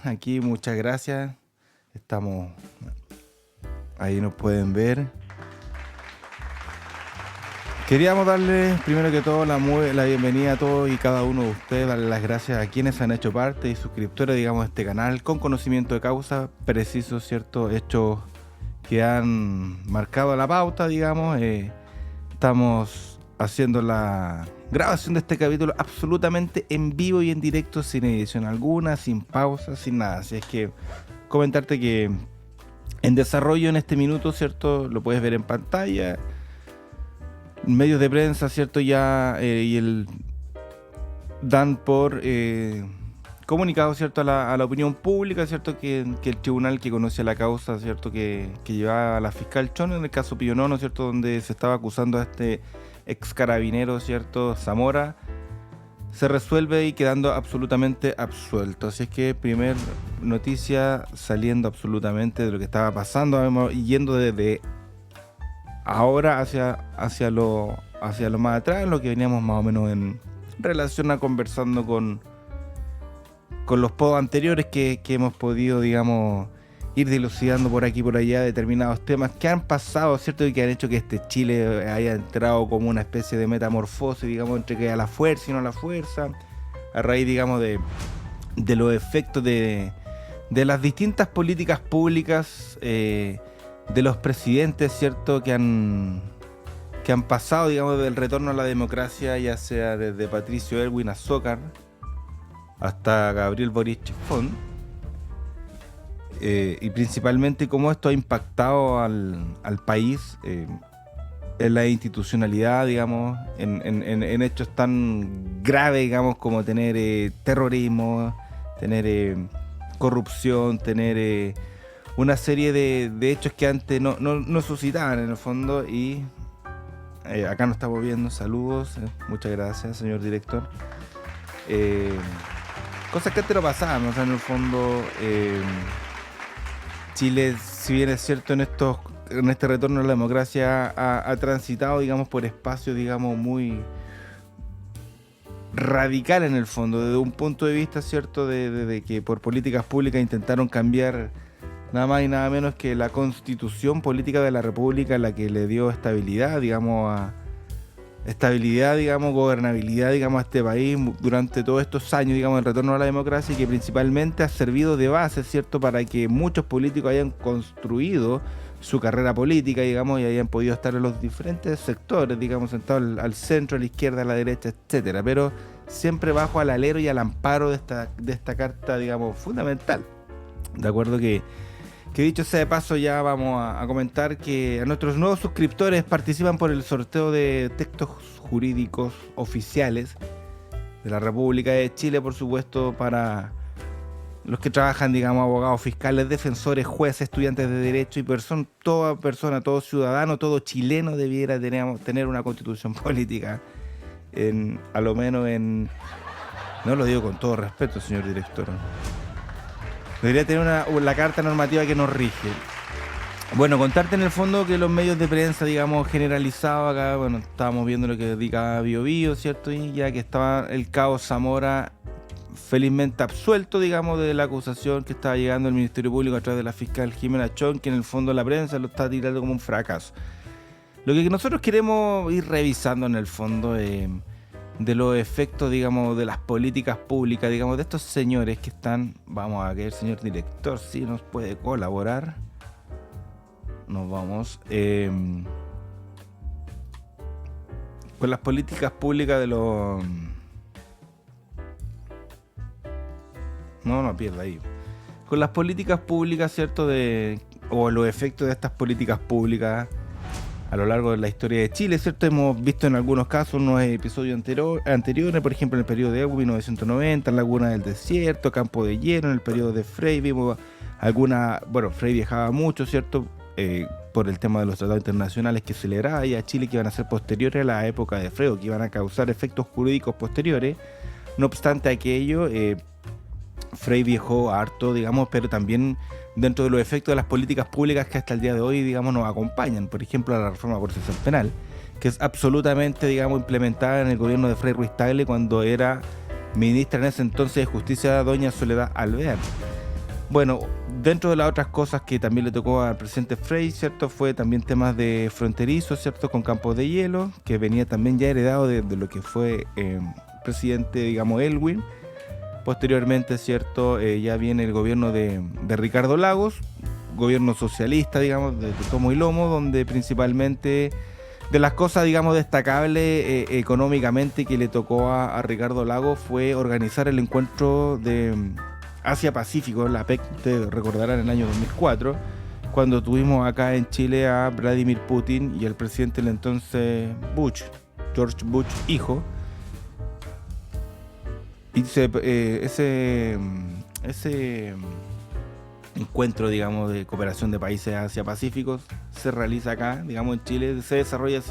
Aquí muchas gracias. Estamos, ahí nos pueden ver. Queríamos darle, primero que todo, la bienvenida a todos y cada uno de ustedes, darle las gracias a quienes han hecho parte y suscriptores, digamos, de este canal, con conocimiento de causa, precisos, ¿cierto? Hechos que han marcado la pauta, digamos. Estamos haciendo la grabación de este capítulo absolutamente en vivo y en directo, sin edición alguna, sin pausa, sin nada. Así es que comentarte que en desarrollo en este minuto, ¿cierto? Lo puedes ver en pantalla. Medios de prensa, ¿cierto? Ya y el dan por comunicado, ¿cierto? A la opinión pública, ¿cierto? Que el tribunal que conoce la causa, ¿cierto? Que llevaba a la fiscal Chon en el caso Pillonono, ¿cierto? Donde se estaba acusando a este ex carabinero, ¿cierto? Zamora, se resuelve y quedando absolutamente absuelto. Así es que primer noticia saliendo absolutamente de lo que estaba pasando, yendo desde ahora hacia lo más atrás, lo que veníamos más o menos en relación a conversando con los pods anteriores que hemos podido, digamos, ir dilucidando por aquí y por allá determinados temas que han pasado, ¿cierto? Y que han hecho que este Chile haya entrado como una especie de metamorfosis, digamos, entre que a la fuerza y no a la fuerza, a raíz, digamos, de los efectos de las distintas políticas públicas, de los presidentes, ¿cierto? Que han pasado, digamos, del retorno a la democracia, ya sea desde Patricio Aylwin a Zócar hasta Gabriel Boric Font, y principalmente cómo esto ha impactado al país en la institucionalidad, digamos, en hechos tan graves, digamos, como tener terrorismo, tener corrupción, tener una serie de hechos que antes no suscitaban en el fondo. Y acá nos estamos viendo, saludos, muchas gracias, señor director. Cosas que antes no pasaban, o sea, en el fondo Chile, si bien es cierto, en este retorno a la democracia ha transitado, digamos, por espacios, digamos, muy radical en el fondo, desde un punto de vista, cierto, de que por políticas públicas intentaron cambiar nada más y nada menos que la constitución política de la República, la que le dio estabilidad, digamos, gobernabilidad, digamos, a este país durante todos estos años, digamos, el retorno a la democracia, y que principalmente ha servido de base, ¿cierto?, para que muchos políticos hayan construido su carrera política, digamos, y hayan podido estar en los diferentes sectores, digamos, sentados al centro, a la izquierda, a la derecha, etcétera, pero siempre bajo al alero y al amparo de esta carta, digamos, fundamental. De acuerdo que dicho sea de paso, ya vamos a comentar que a nuestros nuevos suscriptores participan por el sorteo de textos jurídicos oficiales de la República de Chile, por supuesto, para los que trabajan, digamos, abogados fiscales, defensores, jueces, estudiantes de derecho y toda persona, todo ciudadano, todo chileno debiera tener una constitución política, a lo menos no lo digo con todo respeto, señor director, debería tener la carta normativa que nos rige. Bueno, contarte en el fondo que los medios de prensa, digamos, generalizados acá, bueno, estábamos viendo lo que dedicaba Biobío, ¿cierto? Y ya que estaba el cabo Zamora felizmente absuelto, digamos, de la acusación que estaba llegando al Ministerio Público a través de la fiscal Jimena Chon, que en el fondo la prensa lo está tirando como un fracaso. Lo que nosotros queremos ir revisando en el fondo de los efectos, digamos, de las políticas públicas, digamos, de estos señores que están, vamos a ver, el señor director, si nos puede colaborar, nos vamos, con las políticas públicas de los, no pierda ahí, con las políticas públicas, ¿cierto?, o los efectos de estas políticas públicas a lo largo de la historia de Chile, ¿cierto? Hemos visto en algunos casos unos episodios anteriores, por ejemplo en el periodo de 1990, Laguna del Desierto, Campo de Hierro, en el periodo de Frei, vimos Frei viajaba mucho, ¿cierto? Por el tema de los tratados internacionales que celebraba y a Chile, que iban a ser posteriores a la época de Frei, o que iban a causar efectos jurídicos posteriores. No obstante aquello, Frei viajó harto, digamos, pero también dentro de los efectos de las políticas públicas que hasta el día de hoy, digamos, nos acompañan. Por ejemplo, la reforma procesal penal, que es absolutamente, digamos, implementada en el gobierno de Frei Ruiz Tagle cuando era ministra en ese entonces de Justicia, doña Soledad Alvear. Bueno, dentro de las otras cosas que también le tocó al presidente Frey, ¿cierto? Fue también temas de fronterizos, ¿cierto? Con campos de hielo, que venía también ya heredado de lo que fue presidente, digamos, Elwin. Posteriormente, ¿cierto? Ya viene el gobierno de Ricardo Lagos, gobierno socialista, digamos, de tomo y lomo, donde principalmente de las cosas, digamos, destacables económicamente que le tocó a Ricardo Lagos fue organizar el encuentro de Asia-Pacífico, la PEC, te recordarán, en el año 2004, cuando tuvimos acá en Chile a Vladimir Putin y el presidente del entonces George Bush, hijo. Y ese encuentro, digamos, de cooperación de países Asia-Pacíficos se realiza acá, digamos, en Chile, se desarrolla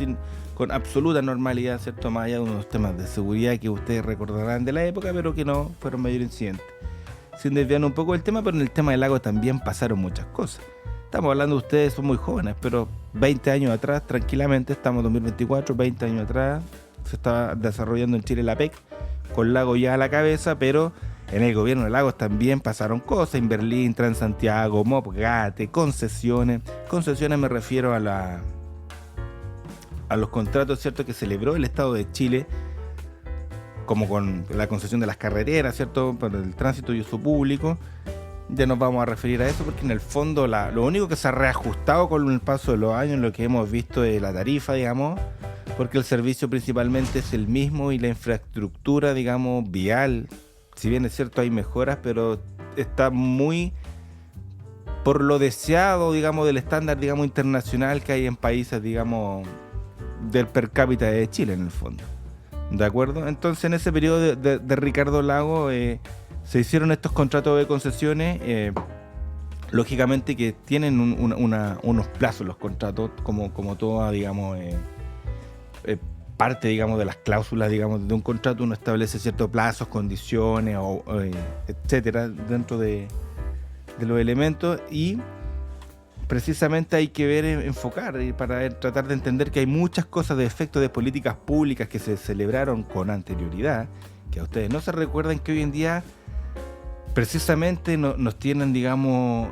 con absoluta normalidad, ¿cierto? Más allá de unos temas de seguridad que ustedes recordarán de la época, pero que no fueron mayor incidente. Sin desviar un poco del tema, pero en el tema del lago también pasaron muchas cosas. Estamos hablando, ustedes son muy jóvenes, pero 20 años atrás, tranquilamente, estamos en 2024, 20 años atrás, se estaba desarrollando en Chile la PEC, con Lagos ya a la cabeza, pero en el gobierno de Lagos también pasaron cosas, en Berlín, Transantiago, Mopgate, concesiones. Concesiones me refiero a los contratos, ¿cierto?, que celebró el Estado de Chile, como con la concesión de las carreteras, ¿cierto?, para el tránsito y uso público. Ya nos vamos a referir a eso porque en el fondo lo único que se ha reajustado con el paso de los años, lo que hemos visto de la tarifa, digamos, porque el servicio principalmente es el mismo y la infraestructura, digamos, vial, si bien es cierto hay mejoras, pero está muy por lo deseado, digamos, del estándar, digamos, internacional que hay en países, digamos, del per cápita de Chile en el fondo. ¿De acuerdo? Entonces en ese periodo de Ricardo Lagos se hicieron estos contratos de concesiones, lógicamente que tienen unos plazos los contratos, como toda, digamos, parte, digamos, de las cláusulas, digamos, de un contrato. Uno establece ciertos plazos, condiciones, etcétera, dentro de los elementos, y precisamente hay que ver, enfocar para tratar de entender que hay muchas cosas de efectos de políticas públicas que se celebraron con anterioridad, que a ustedes no se recuerdan, que hoy en día precisamente nos tienen, digamos,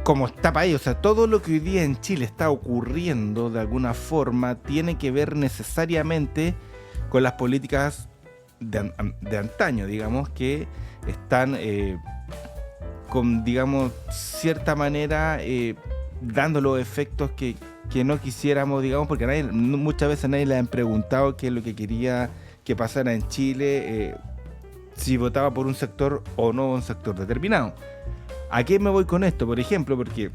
como está país. O sea, todo lo que hoy día en Chile está ocurriendo de alguna forma tiene que ver necesariamente con las políticas de antaño, digamos, que están con, digamos, cierta manera dando los efectos que no quisiéramos, digamos, porque muchas veces nadie le han preguntado qué es lo que quería que pasara en Chile, si votaba por un sector o no un sector determinado. ¿A qué me voy con esto? Por ejemplo, porque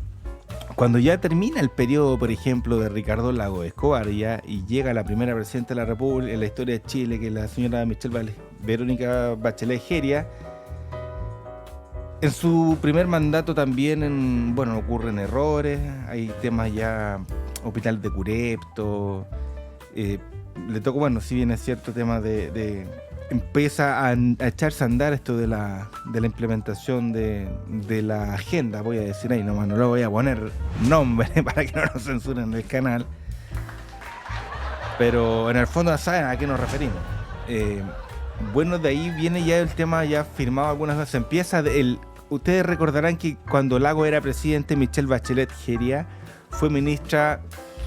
cuando ya termina el periodo, por ejemplo, de Ricardo Lagos Escobar y llega la primera presidenta de la República en la historia de Chile, que es la señora Verónica Bachelet Jeria, en su primer mandato también, ocurren errores, hay temas ya, hospital de Curepto, le tocó, si bien es cierto, temas empieza a echarse a andar esto de la implementación de la agenda, voy a decir ahí nomás, no lo voy a poner nombre para que no nos censuren en el canal, pero en el fondo ya saben a qué nos referimos. De ahí viene ya el tema ya firmado algunas veces, ustedes recordarán que cuando Lagos era presidente, Michelle Bachelet Jeria fue ministra,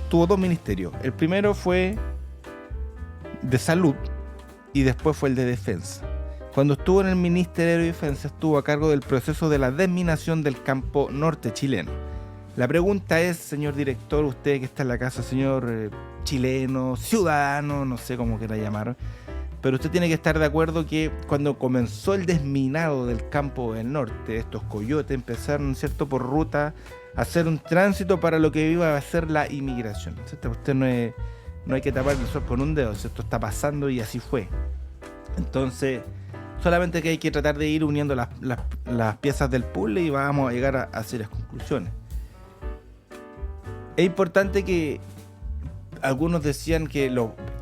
tuvo dos ministerios, el primero fue de salud y después fue el de defensa. Cuando estuvo en el Ministerio de Defensa, estuvo a cargo del proceso de la desminación del campo norte chileno. La pregunta es, señor director, usted que está en la casa, señor chileno, ciudadano, no sé cómo quiera llamar, pero usted tiene que estar de acuerdo que cuando comenzó el desminado del campo del norte, estos coyotes empezaron, ¿cierto?, por ruta a hacer un tránsito para lo que iba a ser la inmigración, ¿cierto? Usted no hay que tapar el sol con un dedo, esto está pasando y así fue. Entonces, solamente que hay que tratar de ir uniendo las piezas del puzzle y vamos a llegar a serias conclusiones. Es importante que algunos decían que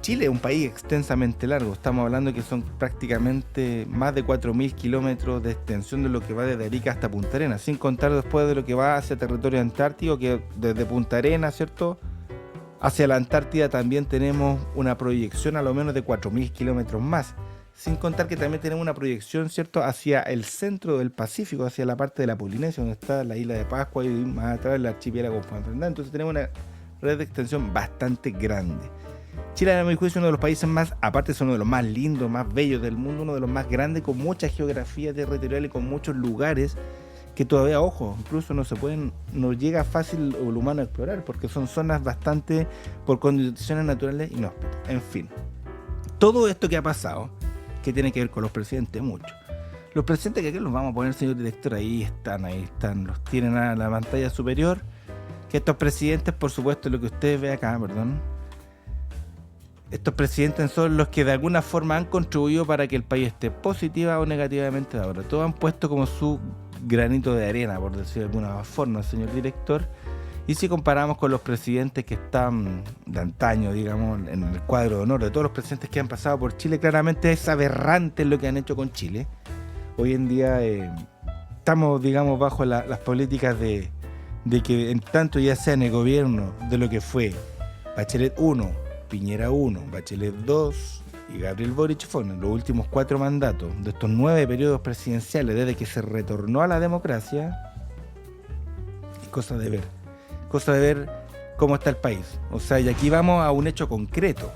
Chile es un país extensamente largo, estamos hablando que son prácticamente más de 4.000 kilómetros de extensión de lo que va desde Arica hasta Punta Arenas, sin contar después de lo que va hacia territorio antártico, que desde Punta Arenas, ¿cierto?, hacia la Antártida también tenemos una proyección a lo menos de 4.000 kilómetros más. Sin contar que también tenemos una proyección, ¿cierto?, hacia el centro del Pacífico, hacia la parte de la Polinesia, donde está la isla de Pascua y más atrás el archipiélago Juan Fernández. Entonces tenemos una red de extensión bastante grande. Chile, a mi juicio, es uno de los países más, aparte es uno de los más lindos, más bellos del mundo, uno de los más grandes, con mucha geografía territorial y con muchos lugares que todavía, ojo, incluso no llega fácil el humano a explorar, porque son zonas bastante, por condiciones naturales, inhóspitas. En fin, todo esto que ha pasado, que tiene que ver con los presidentes, mucho. Los presidentes, que aquí los vamos a poner, señor director, ahí están, los tienen a la pantalla superior. Que estos presidentes, por supuesto, lo que ustedes ven acá, perdón, estos presidentes son los que de alguna forma han contribuido para que el país esté positiva o negativamente de ahora. Todos han puesto como su granito de arena, por decirlo de alguna forma, señor director. Y si comparamos con los presidentes que están de antaño, digamos, en el cuadro de honor de todos los presidentes que han pasado por Chile, claramente es aberrante lo que han hecho con Chile. Hoy en día estamos, digamos, bajo las políticas de que en tanto ya sea en el gobierno de lo que fue Bachelet 1, Piñera 1, Bachelet 2 y Gabriel Boric, fueron los últimos 4 mandatos de estos 9 periodos presidenciales desde que se retornó a la democracia. Es cosa de ver cómo está el país. O sea, y aquí vamos a un hecho concreto.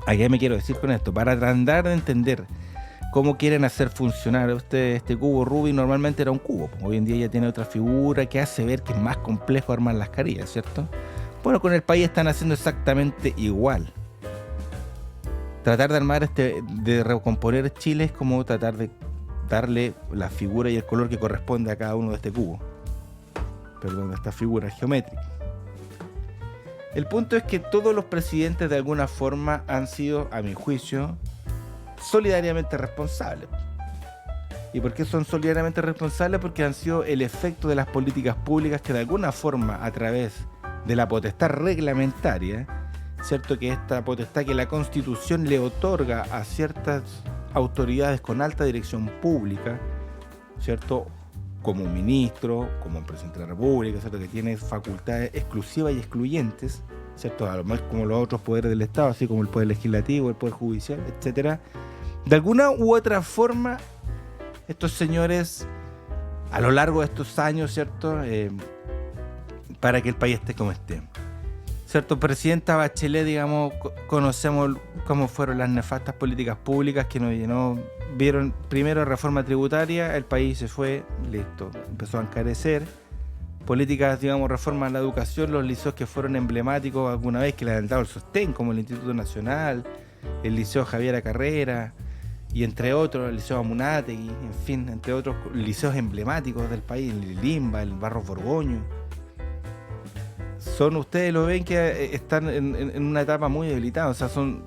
¿A qué me quiero decir con esto? Para tratar de entender cómo quieren hacer funcionar este cubo Rubik. Normalmente era un cubo, hoy en día ya tiene otra figura que hace ver que es más complejo armar las carillas, ¿cierto? Bueno, con el país están haciendo exactamente igual. Tratar de armar de recomponer Chile es como tratar de darle la figura y el color que corresponde a cada uno de este cubo. Perdón, esta figura geométrica. El punto es que todos los presidentes de alguna forma han sido, a mi juicio, solidariamente responsables. ¿Y por qué son solidariamente responsables? Porque han sido el efecto de las políticas públicas que de alguna forma, a través de la potestad reglamentaria, ¿cierto?, que esta potestad que la Constitución le otorga a ciertas autoridades con alta dirección pública, ¿cierto?, como un ministro, como un presidente de la República, ¿cierto?, que tiene facultades exclusivas y excluyentes, ¿cierto?, a lo más como los otros poderes del Estado, así como el poder legislativo, el poder judicial, etcétera. De alguna u otra forma, estos señores, a lo largo de estos años, ¿cierto?, para que el país esté como esté. ¿Cierto? Presidenta Bachelet, digamos, conocemos cómo fueron las nefastas políticas públicas que nos llenó. Vieron primero reforma tributaria, el país se fue, listo, empezó a encarecer. Políticas, digamos, reforma en la educación, los liceos que fueron emblemáticos alguna vez, que le han dado el sostén, como el Instituto Nacional, el Liceo Javiera Carrera, y entre otros, el Liceo Amunátegui, en fin, entre otros liceos emblemáticos del país, el Limba, el Barros Borgoño. Ustedes lo ven que están en una etapa muy debilitada, o sea, son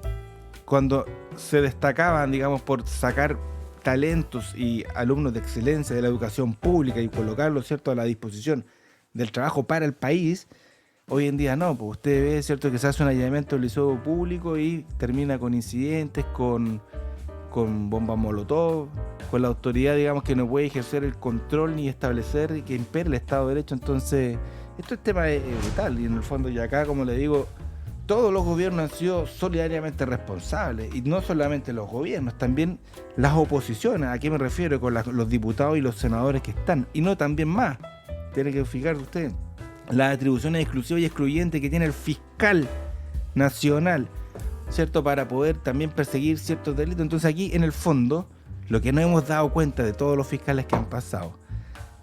cuando se destacaban, digamos, por sacar talentos y alumnos de excelencia de la educación pública y colocarlos, ¿cierto?, a la disposición del trabajo para el país. Hoy en día no, pues usted ve, ¿cierto?, que se hace un allanamiento del liceo público y termina con incidentes, con bombas molotov, con la autoridad, digamos, que no puede ejercer el control ni establecer que impere el Estado de Derecho. Entonces, este tema es vital y en el fondo, y acá, como le digo, todos los gobiernos han sido solidariamente responsables, y no solamente los gobiernos, también las oposiciones. ¿A qué me refiero? Con los diputados y los senadores que están, y no también más. Tiene que fijar usted las atribuciones exclusivas y excluyentes que tiene el fiscal nacional, ¿cierto?, para poder también perseguir ciertos delitos. Entonces aquí, en el fondo, lo que nos hemos dado cuenta de todos los fiscales que han pasado,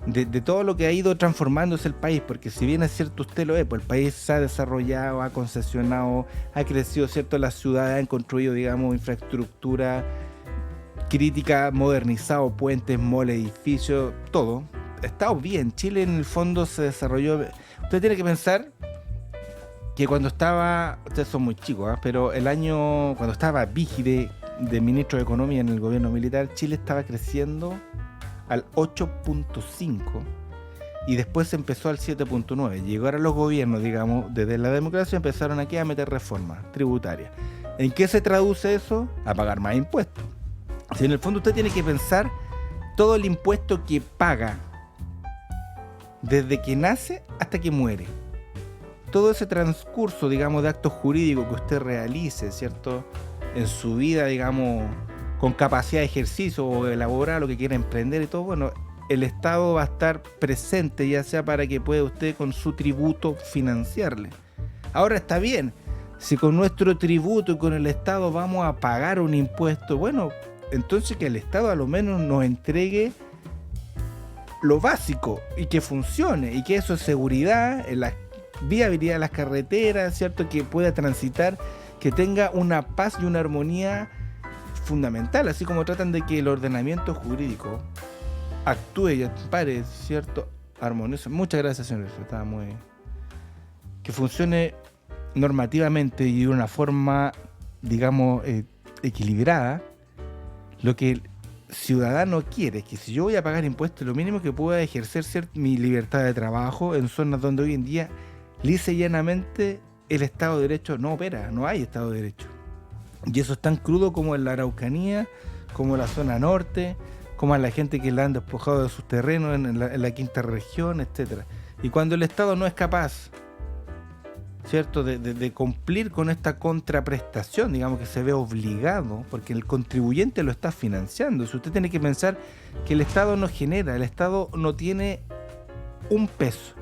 de todo lo que ha ido transformándose el país, porque si bien es cierto, usted lo ve, pues el país se ha desarrollado, ha concesionado, ha crecido, ¿cierto?, las ciudades han construido, digamos, infraestructura crítica, modernizado puentes, moles, edificios, todo. Ha estado bien. Chile, en el fondo, se desarrolló. Usted tiene que pensar que cuando estaba, ustedes son muy chicos, pero cuando estaba Vigide de ministro de Economía en el gobierno militar, Chile estaba creciendo al 8.5 y después se empezó al 7.9. Llegaron los gobiernos, digamos, desde la democracia, empezaron aquí a meter reformas tributarias. ¿En qué se traduce eso? A pagar más impuestos. Si en el fondo usted tiene que pensar todo el impuesto que paga desde que nace hasta que muere. Todo ese transcurso, digamos, de actos jurídicos que usted realice, ¿cierto?, en su vida, digamos, con capacidad de ejercicio o elaborar lo que quiera emprender y todo, bueno, el Estado va a estar presente, ya sea para que pueda usted con su tributo financiarle. Ahora está bien, si con nuestro tributo y con el Estado vamos a pagar un impuesto, bueno, entonces que el Estado a lo menos nos entregue lo básico y que funcione, y que eso es seguridad, en la viabilidad de las carreteras, ¿cierto? Que pueda transitar, que tenga una paz y una armonía fundamental, así como tratan de que el ordenamiento jurídico actúe y ampare, ¿cierto? Armonioso. Muchas gracias, señor. Estaba muy... Que funcione normativamente y de una forma, digamos, equilibrada. Lo que el ciudadano quiere es que si yo voy a pagar impuestos, lo mínimo que pueda ejercer mi libertad de trabajo en zonas donde hoy en día, lisa y llanamente, el Estado de Derecho no opera, no hay Estado de Derecho. Y eso es tan crudo como en la Araucanía, como en la zona norte, como a la gente que la han despojado de sus terrenos en la quinta región, etc. Y cuando el Estado no es capaz, ¿cierto?, de cumplir con esta contraprestación, digamos, que se ve obligado, porque el contribuyente lo está financiando. Si usted tiene que pensar que el Estado no genera, el Estado no tiene un peso.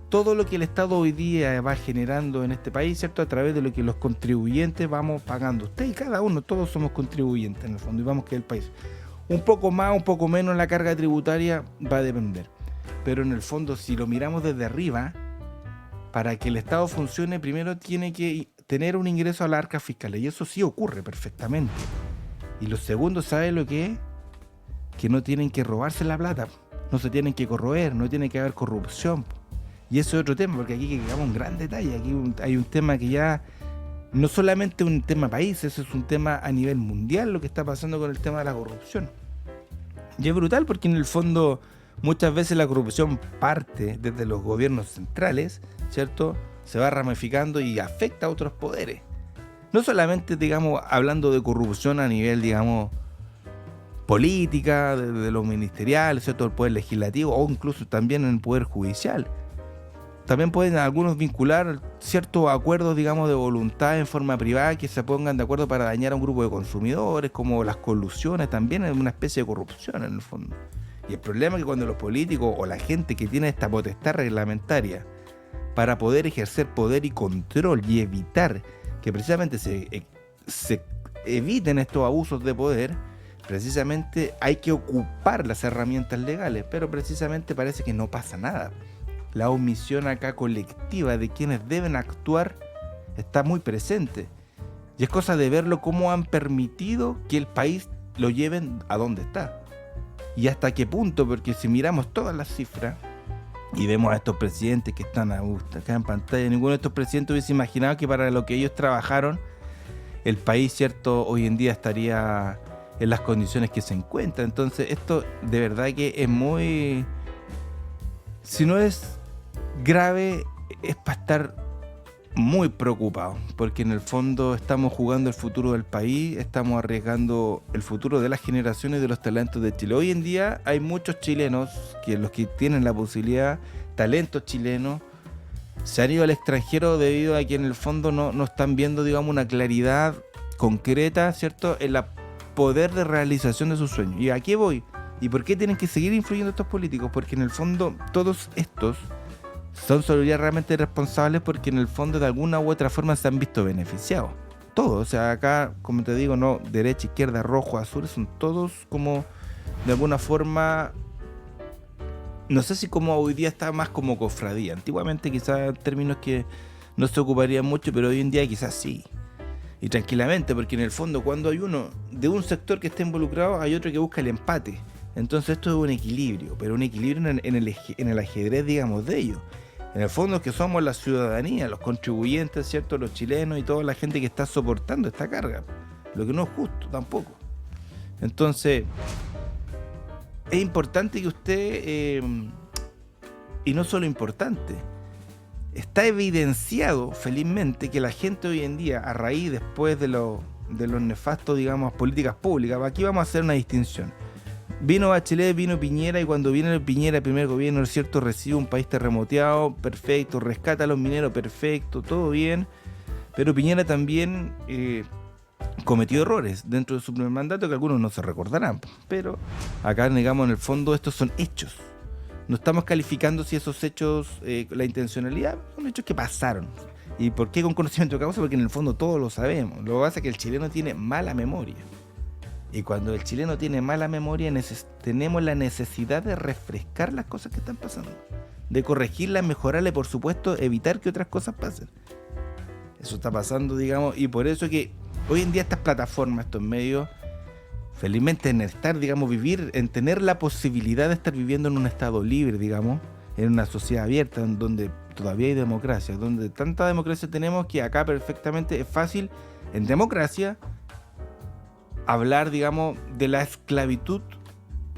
Todo lo que el Estado hoy día va generando en este país, ¿cierto?, a través de lo que los contribuyentes vamos pagando. Usted y cada uno, todos somos contribuyentes en el fondo, y vamos que el país. Un poco más, un poco menos la carga tributaria va a depender. Pero en el fondo, si lo miramos desde arriba, para que el Estado funcione, primero tiene que tener un ingreso a la arca fiscal. Y eso sí ocurre perfectamente. Y lo segundo, ¿sabe lo que es? Que no tienen que robarse la plata. No se tienen que corroer, no tiene que haber corrupción. Y eso es otro tema, porque aquí llegamos a un gran detalle. Aquí hay un tema que ya no solamente un tema país, eso es un tema a nivel mundial, lo que está pasando con el tema de la corrupción. Y es brutal porque en el fondo muchas veces la corrupción parte desde los gobiernos centrales, ¿cierto? Se va ramificando y afecta a otros poderes. No solamente, digamos, hablando de corrupción a nivel, digamos, política, de lo ministerial, ¿cierto?, el poder legislativo, o incluso también en el poder judicial. También pueden algunos vincular ciertos acuerdos, digamos, de voluntad en forma privada que se pongan de acuerdo para dañar a un grupo de consumidores, como las colusiones, también es una especie de corrupción en el fondo. Y el problema es que cuando los políticos o la gente que tiene esta potestad reglamentaria para poder ejercer poder y control y evitar que precisamente se eviten estos abusos de poder, precisamente hay que ocupar las herramientas legales, pero precisamente parece que no pasa nada. La omisión acá colectiva de quienes deben actuar está muy presente. Y es cosa de verlo cómo han permitido que el país lo lleven a donde está. Y hasta qué punto, porque si miramos todas las cifras y vemos a estos presidentes que están acá en pantalla, ninguno de estos presidentes hubiese imaginado que para lo que ellos trabajaron, el país, ¿cierto?, hoy en día estaría en las condiciones que se encuentra. Entonces esto de verdad que es muy... Si no es grave, es para estar muy preocupado, porque en el fondo estamos jugando el futuro del país, estamos arriesgando el futuro de las generaciones y de los talentos de Chile. Hoy en día hay muchos chilenos, que los que tienen la posibilidad, talentos chilenos, se han ido al extranjero debido a que en el fondo no están viendo, digamos, una claridad concreta, ¿cierto?, en la poder de realización de sus sueños. ¿Y a qué voy? ¿Y por qué tienen que seguir influyendo estos políticos? Porque en el fondo todos estos son realmente responsables porque en el fondo de alguna u otra forma se han visto beneficiados. Todos, o sea, acá, como te digo, no, derecha, izquierda, rojo, azul, son todos como de alguna forma, no sé si como hoy día está más como cofradía. Antiguamente quizás términos que no se ocuparían mucho, pero hoy en día quizás sí. Y tranquilamente, porque en el fondo cuando hay uno de un sector que está involucrado, hay otro que busca el empate. Entonces esto es un equilibrio, pero un equilibrio en el ajedrez, digamos, de ellos. En el fondo que somos la ciudadanía, los contribuyentes, ¿cierto?, los chilenos y toda la gente que está soportando esta carga. Lo que no es justo tampoco. Entonces, es importante que usted, y no solo importante, está evidenciado felizmente que la gente hoy en día, a raíz después de los nefastos, digamos, políticas públicas, aquí vamos a hacer una distinción. Vino Bachelet, vino Piñera, y cuando viene Piñera, el primer gobierno, es cierto, recibe un país terremoteado, perfecto, rescata a los mineros, perfecto, todo bien, pero Piñera también cometió errores dentro de su primer mandato que algunos no se recordarán, pero acá, digamos, en el fondo estos son hechos. No estamos calificando si esos hechos, la intencionalidad, son hechos que pasaron. ¿Y por qué con conocimiento de causa? Porque en el fondo todos lo sabemos. Lo que pasa es que el chileno tiene mala memoria. Y cuando el chileno tiene mala memoria, tenemos la necesidad de refrescar las cosas que están pasando. De corregirlas, mejorarlas y, por supuesto, evitar que otras cosas pasen. Eso está pasando, digamos, y por eso que hoy en día estas plataformas, estos medios, felizmente en estar, digamos, en tener la posibilidad de estar viviendo en un estado libre, digamos, en una sociedad abierta, en donde todavía hay democracia, donde tanta democracia tenemos que acá perfectamente es fácil, en democracia, hablar, digamos, de la esclavitud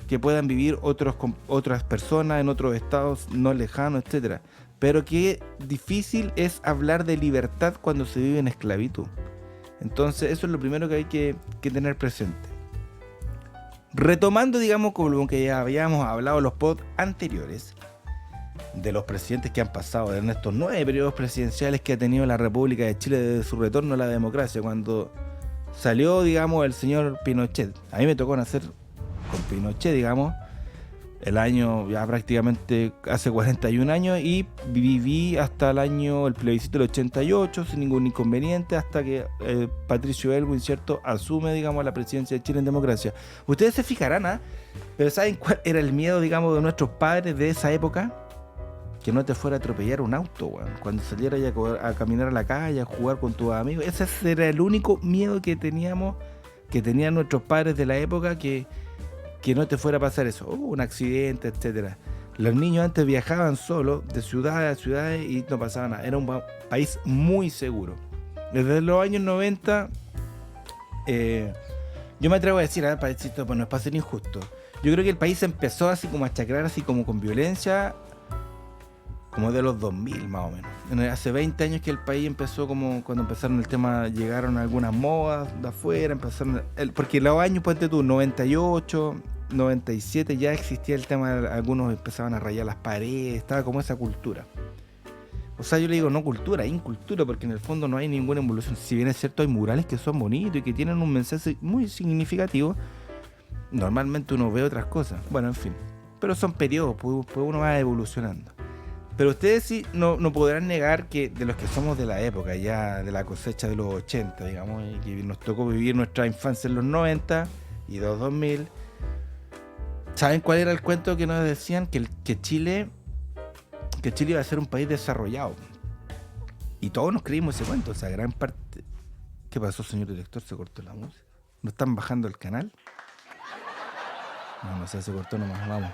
que puedan vivir otras personas en otros estados no lejanos, etcétera. Pero qué difícil es hablar de libertad cuando se vive en esclavitud. Entonces eso es lo primero que hay que tener presente. Retomando, digamos, como lo que ya habíamos hablado en los pods anteriores, de los presidentes que han pasado en estos 9 periodos presidenciales que ha tenido la República de Chile desde su retorno a la democracia, cuando salió, digamos, el señor Pinochet. A mí me tocó nacer con Pinochet, digamos, el año ya prácticamente hace 41 años, y viví hasta el plebiscito del 88 sin ningún inconveniente, hasta que Patricio Aylwin, ¿cierto?, asume, digamos, la presidencia de Chile en democracia. Ustedes se fijarán, ¿ah? Pero ¿saben cuál era el miedo, digamos, de nuestros padres de esa época? Que no te fuera a atropellar un auto, weón. Cuando salieras a caminar a la calle, a jugar con tus amigos. Ese era el único miedo que tenían nuestros padres de la época, que no te fuera a pasar eso, un accidente, etcétera. Los niños antes viajaban solos de ciudad a ciudad y no pasaba nada. Era un país muy seguro. Desde los años 90, yo me atrevo a decir, paísito, pues no es para ser injusto. Yo creo que el país empezó así como a chacrar, así como con violencia, como de los 2000 más o menos. Hace 20 años que el país empezó, como cuando empezaron el tema, llegaron algunas modas de afuera, porque los años, ponte tú, 98, 97 ya existía el tema, algunos empezaban a rayar las paredes, estaba como esa cultura. O sea, yo le digo no cultura, incultura, porque en el fondo no hay ninguna evolución. Si bien es cierto, hay murales que son bonitos y que tienen un mensaje muy significativo, normalmente uno ve otras cosas. Bueno, en fin, pero son periodos, pues uno va evolucionando. Pero ustedes sí no podrán negar que de los que somos de la época, ya de la cosecha de los 80, digamos, y que nos tocó vivir nuestra infancia en los 90 y los 2000, ¿saben cuál era el cuento que nos decían? Que Chile iba a ser un país desarrollado. Y todos nos creímos ese cuento, o sea, gran parte... ¿Qué pasó, señor director? ¿Se cortó la música? ¿No están bajando el canal? No sé, se cortó nomás, vamos.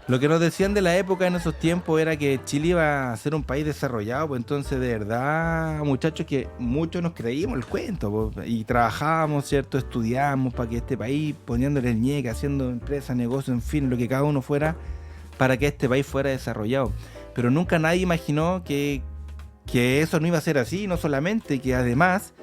Lo que nos decían de la época en esos tiempos era que Chile iba a ser un país desarrollado, pues entonces de verdad, muchachos, que muchos nos creímos el cuento, pues, y trabajábamos, ¿cierto? Estudiábamos para que este país, poniéndole el ñeque, haciendo empresas, negocios, en fin, lo que cada uno fuera, para que este país fuera desarrollado. Pero nunca nadie imaginó que eso no iba a ser así, no solamente, que además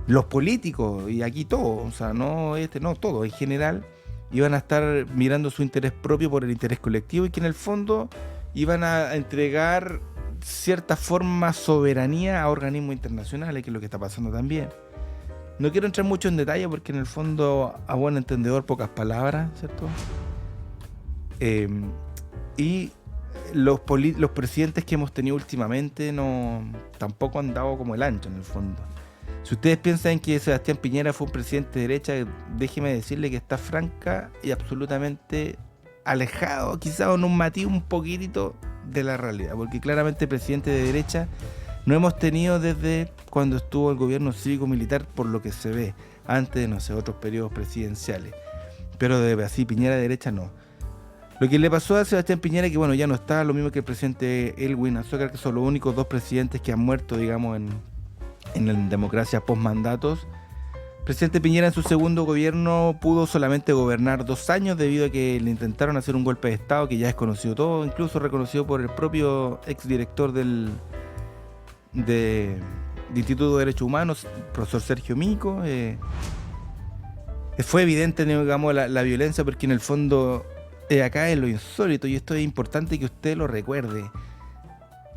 los políticos, y aquí todos, o sea, no todos en general, iban a estar mirando su interés propio por el interés colectivo, y que en el fondo iban a entregar cierta forma soberanía a organismos internacionales, que es lo que está pasando también. No quiero entrar mucho en detalle porque en el fondo, a buen entendedor, pocas palabras, ¿cierto? Y los presidentes que hemos tenido últimamente tampoco han dado como el ancho en el fondo. Si ustedes piensan que Sebastián Piñera fue un presidente de derecha, déjeme decirle que está franca y absolutamente alejado, quizás en un matiz un poquitito de la realidad, porque claramente presidente de derecha no hemos tenido desde cuando estuvo el gobierno cívico-militar, por lo que se ve, antes de, no sé, otros periodos presidenciales. Pero de así, Piñera de derecha no. Lo que le pasó a Sebastián Piñera, que bueno, ya no está, lo mismo que el presidente Aylwin Azócar, que son los únicos 2 presidentes que han muerto, digamos, en la democracia post-mandatos. Presidente Piñera en su segundo gobierno pudo solamente gobernar 2 años debido a que le intentaron hacer un golpe de Estado que ya es conocido todo, incluso reconocido por el propio exdirector del Instituto de Derechos Humanos, profesor Sergio Mico. Fue evidente, digamos, la violencia, porque en el fondo acá es lo insólito, y esto es importante que usted lo recuerde.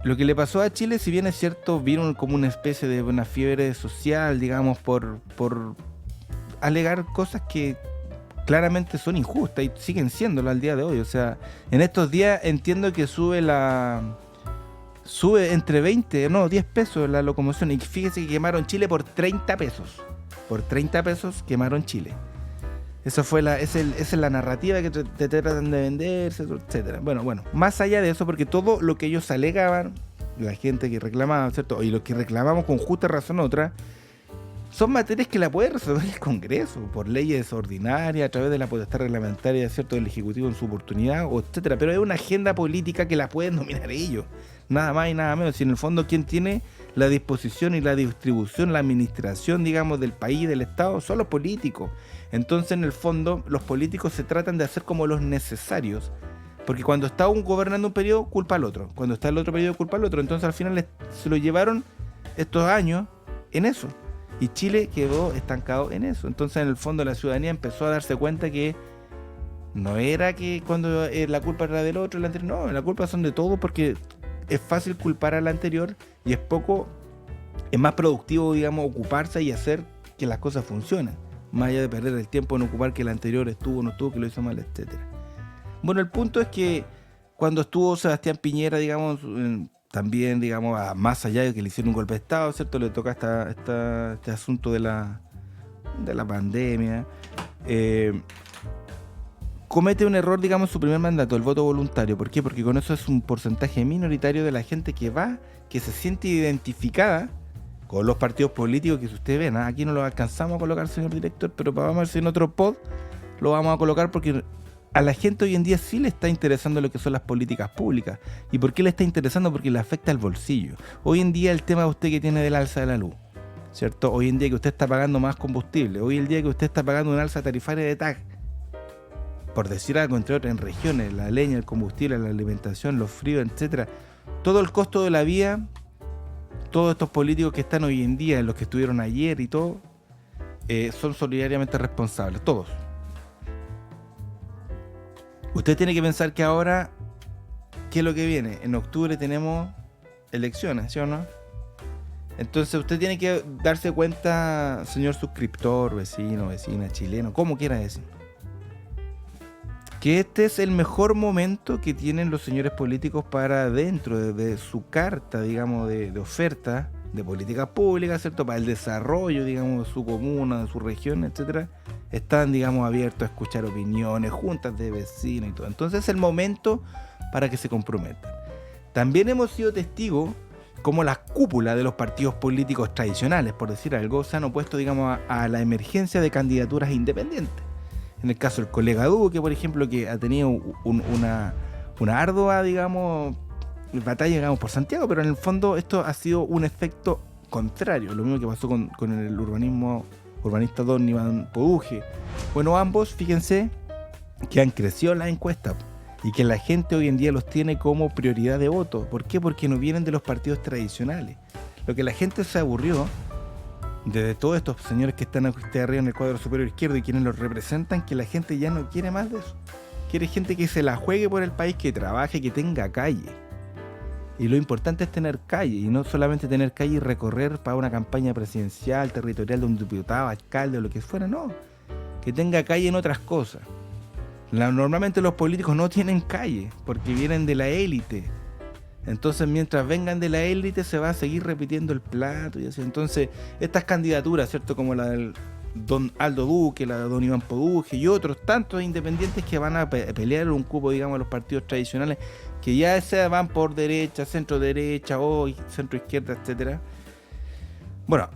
Lo que le pasó a Chile, si bien es cierto, vino como una especie de una fiebre social, digamos, por alegar cosas que claramente son injustas y siguen siéndolo al día de hoy. O sea, en estos días entiendo que sube entre 20, no, 10 pesos la locomoción. Y fíjese que quemaron Chile por 30 pesos. Por 30 pesos quemaron Chile. Esa es la narrativa que te tratan de vender, etcétera. Bueno, más allá de eso, porque todo lo que ellos alegaban, la gente que reclamaba, ¿cierto? Y los que reclamamos con justa razón otra, son materias que la puede resolver el Congreso, por leyes ordinarias, a través de la potestad reglamentaria, ¿cierto?, del Ejecutivo en su oportunidad, etcétera. Pero es una agenda política que la pueden dominar ellos, nada más y nada menos. Y en el fondo, quien tiene la disposición y la distribución, la administración, digamos, del país, del Estado, son los políticos. Entonces, en el fondo, los políticos se tratan de hacer como los necesarios, porque cuando está un gobernando un periodo, culpa al otro. Cuando está el otro periodo, culpa al otro. Entonces, al final se lo llevaron estos años en eso. Y Chile quedó estancado en eso. Entonces, en el fondo, la ciudadanía empezó a darse cuenta que no era que cuando la culpa era del otro, el anterior. No, la culpa son de todos, porque es fácil culpar al anterior y es más productivo, digamos, ocuparse y hacer que las cosas funcionen, más allá de perder el tiempo en ocupar que el anterior estuvo o no estuvo, que lo hizo mal, etcétera. Bueno, el punto es que cuando estuvo Sebastián Piñera, digamos, también, digamos, más allá de que le hicieron un golpe de Estado, ¿cierto? Le toca este asunto de la pandemia. Comete un error, digamos, en su primer mandato, el voto voluntario. ¿Por qué? Porque con eso es un porcentaje minoritario de la gente que se siente identificada con los partidos políticos, que si ustedes ven, aquí no lo alcanzamos a colocar, señor director, pero vamos a ver si en otro pod lo vamos a colocar, porque a la gente hoy en día sí le está interesando lo que son las políticas públicas. ¿Y por qué le está interesando? Porque le afecta el bolsillo. Hoy en día el tema de usted que tiene del alza de la luz, ¿cierto? Hoy en día que usted está pagando más combustible, hoy en día que usted está pagando una alza tarifaria de TAC, por decir algo, entre otras, en regiones, la leña, el combustible, la alimentación, los fríos, etcétera. Todo el costo de la vida, todos estos políticos que están hoy en día, los que estuvieron ayer y todo, son solidariamente responsables, todos. Usted tiene que pensar que ahora, ¿qué es lo que viene? En octubre tenemos elecciones, ¿sí o no? Entonces usted tiene que darse cuenta, señor suscriptor, vecino, vecina, chileno, como quiera decir, que este es el mejor momento que tienen los señores políticos para, dentro de su carta, digamos, de oferta de políticas públicas, ¿cierto?, para el desarrollo, digamos, de su comuna, de su región, etcétera, están, digamos, abiertos a escuchar opiniones, juntas de vecinos y todo. Entonces es el momento para que se comprometan. También hemos sido testigos como las cúpulas de los partidos políticos tradicionales, por decir algo, se han opuesto, digamos, a la emergencia de candidaturas independientes. En el caso del colega Duque, por ejemplo, que ha tenido una ardua, digamos, batalla, digamos, por Santiago, pero en el fondo esto ha sido un efecto contrario, lo mismo que pasó con el urbanista don Iván Poduje. Bueno, ambos, fíjense, que han crecido en las encuestas y que la gente hoy en día los tiene como prioridad de voto. ¿Por qué? Porque no vienen de los partidos tradicionales. Lo que la gente se aburrió de todos estos señores que están arriba en el cuadro superior izquierdo y quienes los representan, que la gente ya no quiere más de eso. Quiere gente que se la juegue por el país, que trabaje, que tenga calle. Y lo importante es tener calle, y no solamente tener calle y recorrer para una campaña presidencial, territorial, de un diputado, alcalde o lo que fuera, no. Que tenga calle en otras cosas. Normalmente los políticos no tienen calle, porque vienen de la élite. Entonces, mientras vengan de la élite, se va a seguir repitiendo el plato y así. Entonces, estas candidaturas, ¿cierto?, como la del don Aldo Duque, la de don Iván Poduje y otros tantos independientes que van a pelear un cupo, digamos, a los partidos tradicionales, que ya se van por derecha, centro derecha o centro izquierda, etcétera. Bueno,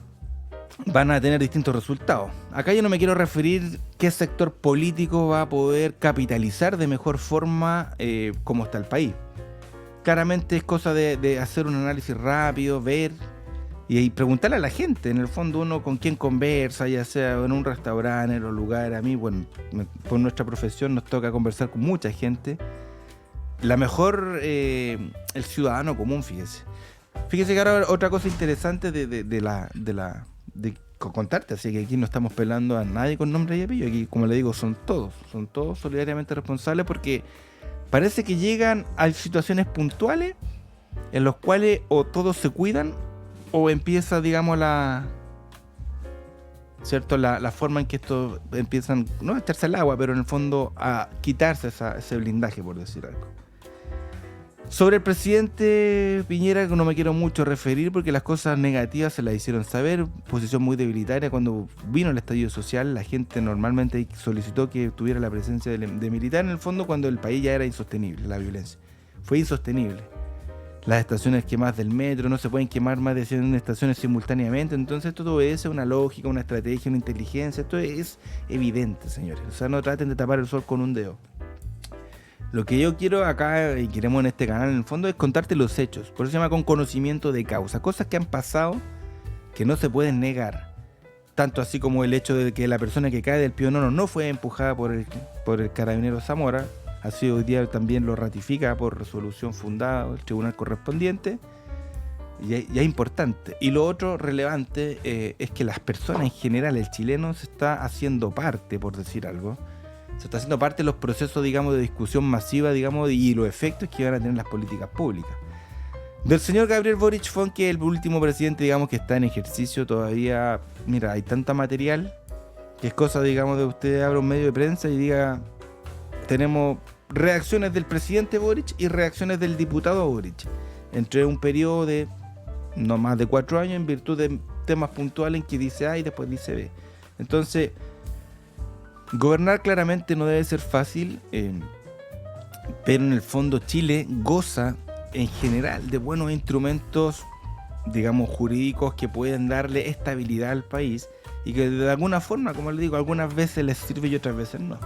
van a tener distintos resultados. Acá yo no me quiero referir qué sector político va a poder capitalizar de mejor forma cómo está el país. Claramente es cosa de hacer un análisis rápido, ver y preguntarle a la gente. En el fondo, uno con quien conversa, ya sea en un restaurante, en los lugares. A mí, bueno, por nuestra profesión nos toca conversar con mucha gente. La mejor, el ciudadano común, fíjese. Fíjese que ahora otra cosa interesante de contarte, así que aquí no estamos pelando a nadie con nombre y apellido. Aquí, como le digo, son todos solidariamente responsables, porque parece que llegan a situaciones puntuales en los cuales o todos se cuidan o empieza, digamos, ¿cierto? La forma en que estos empiezan, no a echarse al agua, pero en el fondo a quitarse ese blindaje, por decir algo. Sobre el presidente Piñera, no me quiero mucho referir porque las cosas negativas se las hicieron saber, posición muy debilitaria. Cuando vino el estallido social, la gente normalmente solicitó que tuviera la presencia de militar en el fondo cuando el país ya era insostenible, la violencia. Fue insostenible. Las estaciones quemadas del metro, no se pueden quemar más de 100 estaciones simultáneamente, entonces todo es una lógica, una estrategia, una inteligencia, esto es evidente, señores. O sea, no traten de tapar el sol con un dedo. Lo que yo quiero acá y queremos en este canal en el fondo es contarte los hechos, por eso se llama con conocimiento de causa, cosas que han pasado que no se pueden negar, tanto así como el hecho de que la persona que cae del pionono no fue empujada por el carabinero Zamora, así hoy día también lo ratifica por resolución fundada el tribunal correspondiente, y es importante. Y lo otro relevante es que las personas en general, el chileno se está haciendo parte, por decir algo, se está haciendo parte de los procesos, digamos, de discusión masiva, digamos, y los efectos que van a tener las políticas públicas. Del señor Gabriel Boric Font, que es el último presidente, digamos, que está en ejercicio todavía. Mira, hay tanta material que es cosa, digamos, de usted abra un medio de prensa y diga, tenemos reacciones del presidente Boric y reacciones del diputado Boric, entre un periodo de no más de 4 años en virtud de temas puntuales en que dice A y después dice B. Entonces, gobernar claramente no debe ser fácil, pero en el fondo Chile goza en general de buenos instrumentos, digamos, jurídicos que pueden darle estabilidad al país y que de alguna forma, como le digo, algunas veces les sirve y otras veces no.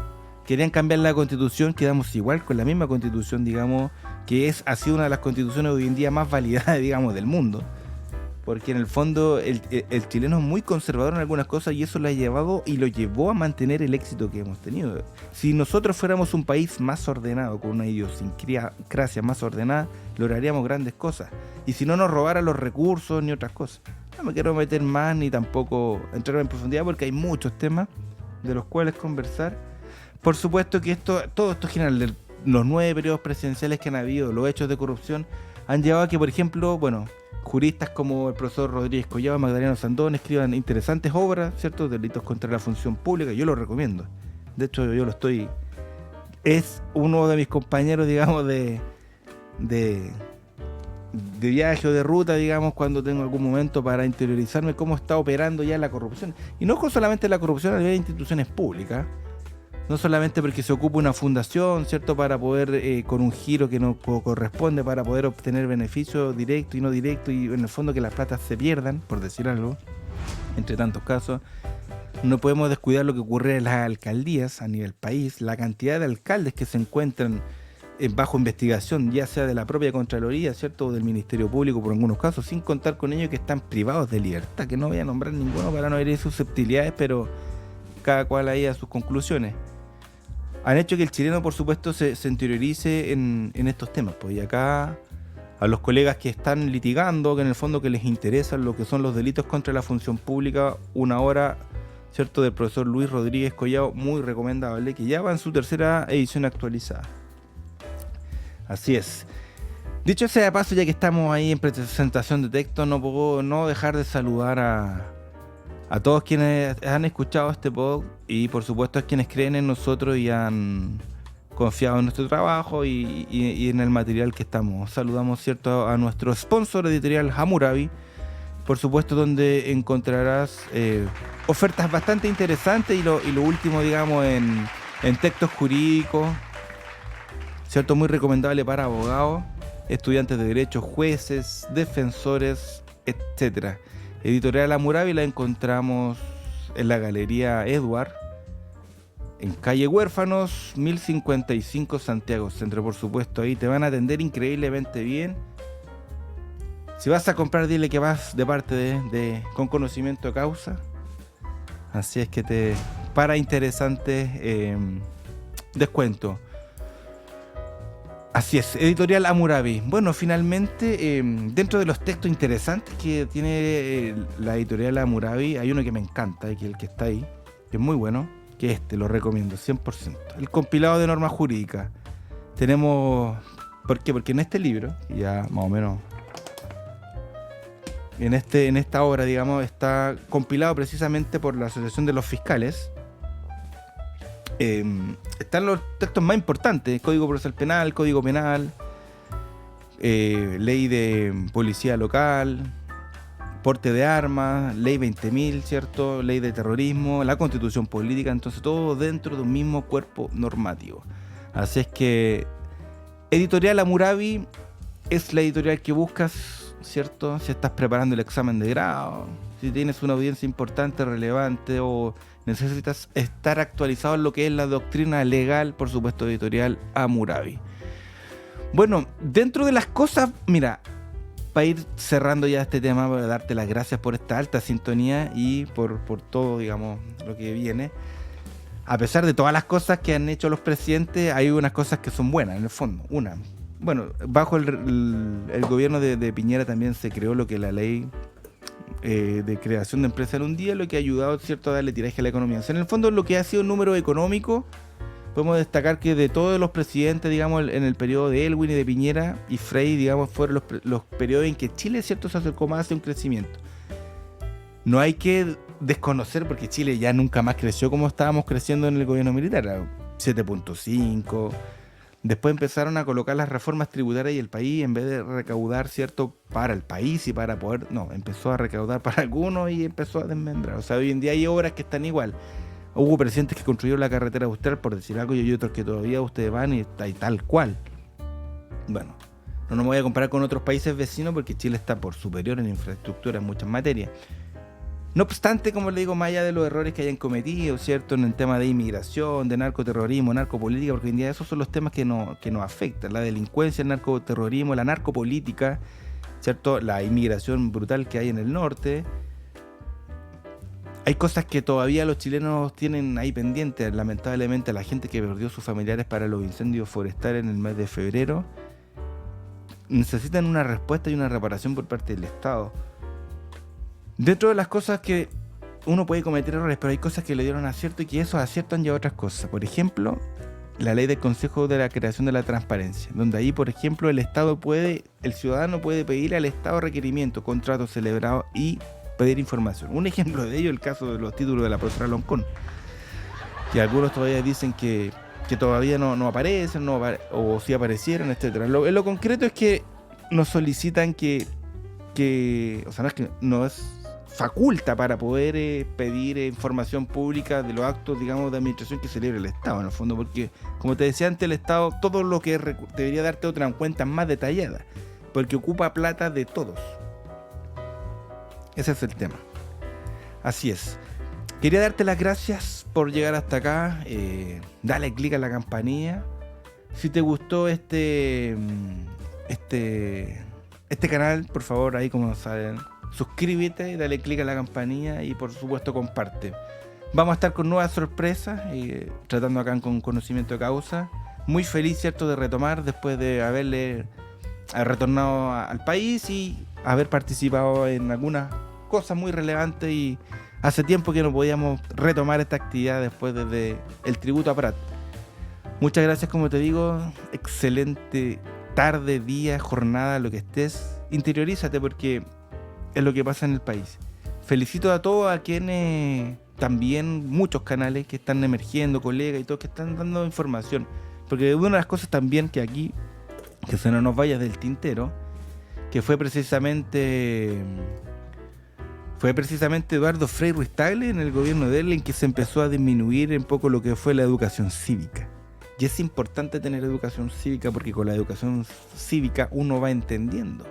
Querían cambiar la constitución, quedamos igual con la misma constitución, digamos, que ha sido una de las constituciones hoy en día más validadas, digamos, del mundo. Porque en el fondo el chileno es muy conservador en algunas cosas y eso lo ha llevado y lo llevó a mantener el éxito que hemos tenido. Si nosotros fuéramos un país más ordenado, con una idiosincrasia más ordenada, lograríamos grandes cosas. Y si no nos robaran los recursos ni otras cosas. No me quiero meter más ni tampoco entrar en profundidad porque hay muchos temas de los cuales conversar. Por supuesto que todo esto general, los 9 periodos presidenciales que han habido, los hechos de corrupción, han llevado a que, por ejemplo, juristas como el profesor Rodríguez Collado, Magdaleno Sandón escriban interesantes obras, ¿cierto? Delitos contra la función pública, yo lo recomiendo. De hecho, yo lo estoy... Es uno de mis compañeros, digamos, de viaje o de ruta, digamos, cuando tengo algún momento para interiorizarme cómo está operando ya la corrupción. Y no solamente la corrupción a nivel de instituciones públicas, no solamente porque se ocupa una fundación, ¿cierto?, para poder, con un giro que no corresponde, para poder obtener beneficios directos y no directos, y en el fondo que las platas se pierdan, por decir algo, entre tantos casos. No podemos descuidar lo que ocurre en las alcaldías a nivel país, la cantidad de alcaldes que se encuentran bajo investigación, ya sea de la propia Contraloría, ¿cierto?, o del Ministerio Público por algunos casos, sin contar con ellos que están privados de libertad, que no voy a nombrar ninguno para no herir susceptibilidades, pero cada cual ahí a sus conclusiones. Han hecho que el chileno, por supuesto, se interiorice en estos temas. Pues, y acá a los colegas que están litigando, que en el fondo que les interesan lo que son los delitos contra la función pública, una obra, ¿cierto?, del profesor Luis Rodríguez Collado, muy recomendable, que ya va en su 3ª edición actualizada. Así es. Dicho sea de paso, ya que estamos ahí en presentación de texto, no puedo no dejar de saludar a todos quienes han escuchado este podcast y por supuesto a quienes creen en nosotros y han confiado en nuestro trabajo y en el material que estamos. Saludamos, ¿cierto?, a nuestro sponsor editorial Hammurabi, por supuesto, donde encontrarás ofertas bastante interesantes y lo último, digamos, en textos jurídicos, ¿cierto?, muy recomendable para abogados, estudiantes de derecho, jueces, defensores, etcétera. Editorial Hammurabi la encontramos en la Galería Edward, en calle Huérfanos, 1055 Santiago Centro, por supuesto. Ahí te van a atender increíblemente bien. Si vas a comprar, dile que vas de parte de Con Conocimiento de Causa. Así es que para interesante descuento. Así es, editorial Hammurabi. Bueno, finalmente, dentro de los textos interesantes que tiene la editorial Hammurabi, hay uno que me encanta, que es el que está ahí, que es muy bueno, que lo recomiendo 100%. El compilado de normas jurídicas. Tenemos... ¿Por qué? Porque en este libro, ya más o menos en esta obra, digamos, está compilado precisamente por la Asociación de los Fiscales. Están los textos más importantes: Código Procesal Penal, Código Penal, Ley de Policía Local, Porte de Armas, Ley 20.000, ¿cierto? Ley de Terrorismo, la Constitución Política. Entonces todo dentro de un mismo cuerpo normativo. Así es que Editorial Hammurabi es la editorial que buscas, ¿cierto? Si estás preparando el examen de grado, si tienes una audiencia importante, relevante, o necesitas estar actualizado en lo que es la doctrina legal, por supuesto, Editorial Hammurabi. Bueno, dentro de las cosas, mira, para ir cerrando ya este tema, voy a darte las gracias por esta alta sintonía y por todo, digamos, lo que viene. A pesar de todas las cosas que han hecho los presidentes, hay unas cosas que son buenas, en el fondo. Bueno, bajo el gobierno de Piñera también se creó lo que es la ley de creación de empresas en un día, lo que ha ayudado, ¿cierto?, a darle tiraje a la economía. O sea, en el fondo, lo que ha sido un número económico, podemos destacar que de todos los presidentes, digamos, en el periodo de Elwin y de Piñera y Frei, digamos, fueron los periodos en que Chile, ¿cierto?, se acercó más hacia un crecimiento. No hay que desconocer, porque Chile ya nunca más creció como estábamos creciendo en el gobierno militar, 7.5. Después empezaron a colocar las reformas tributarias y el país, en vez de recaudar, ¿cierto?, para el país y para poder... No, empezó a recaudar para algunos y empezó a desmembrar. O sea, hoy en día hay obras que están igual. Hubo presidentes que construyeron la carretera austral, por decir algo, y hay otros que todavía ustedes van y está y tal cual. Bueno, no me voy a comparar con otros países vecinos porque Chile está por superior en infraestructura en muchas materias. No obstante, como le digo, más allá de los errores que hayan cometido, ¿cierto?, en el tema de inmigración, de narcoterrorismo, narcopolítica, porque hoy en día esos son los temas que nos afectan: la delincuencia, el narcoterrorismo, la narcopolítica, ¿cierto?, la inmigración brutal que hay en el norte. Hay cosas que todavía los chilenos tienen ahí pendientes. Lamentablemente, la gente que perdió sus familiares para los incendios forestales en el mes de febrero necesitan una respuesta y una reparación por parte del Estado. Dentro de las cosas que uno puede cometer errores, pero hay cosas que le dieron acierto y que esos aciertos han llevado a otras cosas. Por ejemplo, la ley del Consejo de la Creación de la Transparencia, donde ahí, por ejemplo, el ciudadano puede pedir al Estado requerimientos, contratos celebrados y pedir información. Un ejemplo de ello es el caso de los títulos de la profesora Loncón, que algunos todavía dicen que todavía no aparecen, o si aparecieron, etcétera. Lo concreto es que nos solicitan que o sea, no es faculta para poder pedir información pública de los actos, digamos, de administración que celebra el Estado, en el fondo, porque, como te decía antes, el Estado, todo lo que debería darte otra cuenta más detallada, porque ocupa plata de todos. Ese es el tema. Así es. Quería darte las gracias por llegar hasta acá. Dale click a la campanilla. Si te gustó este canal, por favor, ahí como saben, suscríbete, dale click a la campanilla y por supuesto comparte. Vamos a estar con nuevas sorpresas, tratando acá con conocimiento de causa. Muy feliz, ¿cierto?, de retomar después de haberle retornado al país y haber participado en algunas cosas muy relevantes, y hace tiempo que no podíamos retomar esta actividad después de el tributo a Prat. Muchas gracias, como te digo, excelente tarde, día, jornada, lo que estés, interiorízate porque es lo que pasa en el país. Felicito a todos, a quienes también, muchos canales que están emergiendo, colegas y todos que están dando información, porque una de las cosas también que aquí, que se no nos vaya del tintero, que fue precisamente Eduardo Frei Ruiz Tagle en el gobierno de él, en que se empezó a disminuir un poco lo que fue la educación cívica. Y es importante tener educación cívica porque con la educación cívica uno va entendiendo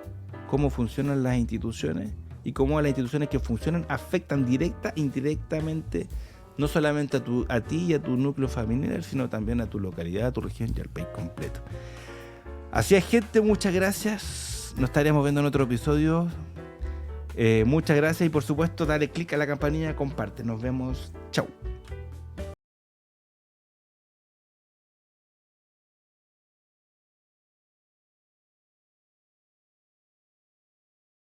cómo funcionan las instituciones y cómo las instituciones que funcionan afectan directa e indirectamente no solamente a ti y a tu núcleo familiar, sino también a tu localidad, a tu región y al país completo. Así es, gente, muchas gracias. Nos estaremos viendo en otro episodio. Muchas gracias y por supuesto dale click a la campanilla, comparte. Nos vemos. Chau.